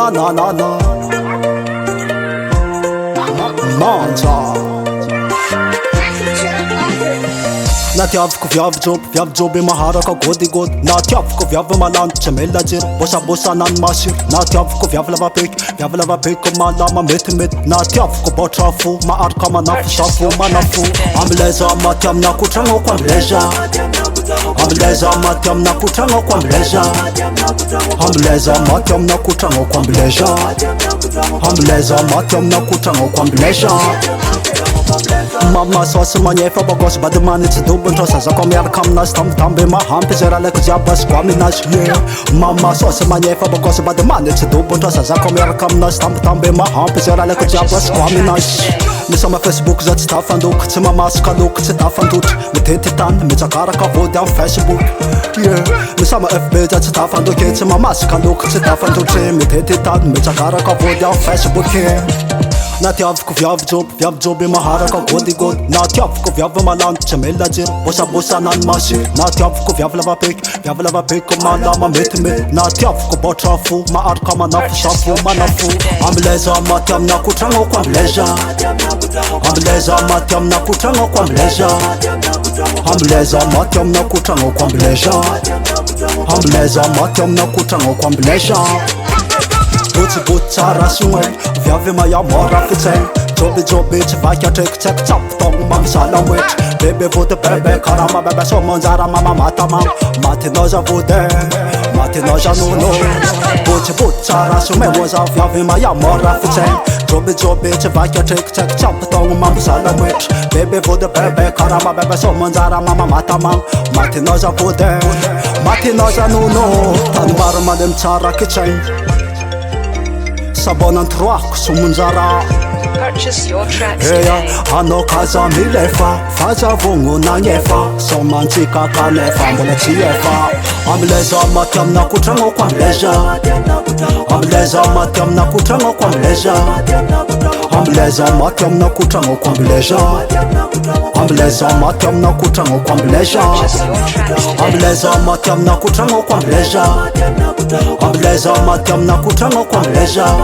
na Manja. Na tiaviko viavy joby maharaka gôdy na tiaviko viavy malantitra mela jiro bosa nany masiro na tiaviko viavy lavapeky malama mety na tiaviko botra fo maharaka manafo safo manafo amileza maty amina kotragnako amileza amileza maty amina kotragnako amileza amileza maty amina kotragnako amileza amileza maty amina kotragnako amileza Mama sauce manyefa bagos badmani tsy dobon trosa zako miaraka aminazy tambitamby mahampy zay raha laiko jiaby azoko aminazy Mama sauce manyefa bagos badmani tsy dobon trosa zako miaraka aminazy tambitamby mahampy zay raha laiko jiaby azoko aminazy Misama Facebook za tsy tafandoko tsy mamasaka loko tsy tafandotry mitety tany mitsakaraka vody amin'ny Facebook Misama FB za tsy tafandoky tsy mamasaka loko tsy tafandotry mitety tany mitsakaraka vody amin'ny Facebook Na tiaviko viavy joby maharaka gôdy na tiaviko viavy malantitra mela jiro bosa nany masiro na tiaviko viavy lavapeky malama mety na tiaviko botra fo maharaka manafo safo manafo amileza maty amina kotragnako amileza amileza maty amina kotragnako amileza amileza maty amina kotragnako amileza amileza maty amina kotragnako amileza Botsy tsara sogna viavy mayamora fitsaigny joby tsy vaky atraiky tsy haiko tsapo togno mamizala moetry bebe vody bebe karama bebe somanjara mama matamama matinao za vody matinao za nono Botsy tsara sogna moza viavy mayamora fitsaigny joby tsy vaky atraiky tsy haiko tsapo togno mamizala moetry bebe vody bebe karama bebe somanjara mama matamama matinao za vody matinao za nono tany maro malemy tsara kitsaigny Sabonan troako somonjara Purchase your tracks today. Anao kaza milefa fazavogno nagnefa somantsika kanefa mbola tsy efa amileza maty amina kotragnako amileza amileza maty amina kotragnako amileza amileza maty amina kotragnako amileza amileza maty amina kotragnako amileza amileza maty amina kotragnako amileza amileza maty amina kotragnako amileza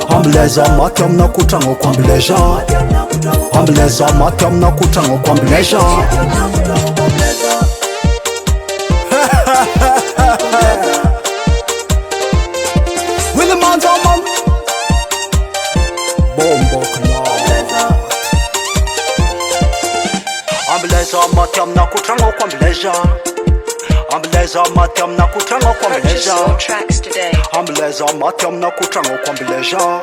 amileza maty amina kotragnako amileza amileza maty amina kotragnako amileza Will manja man Bombo amileza maty amina kotragnako amileza amileza maty amina kotragnako amileza Purchase your tracks today. amileza maty amina kotragnako amileza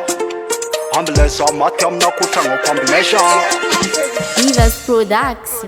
amileza maty amina kotragnako amileza DIVA'S Products.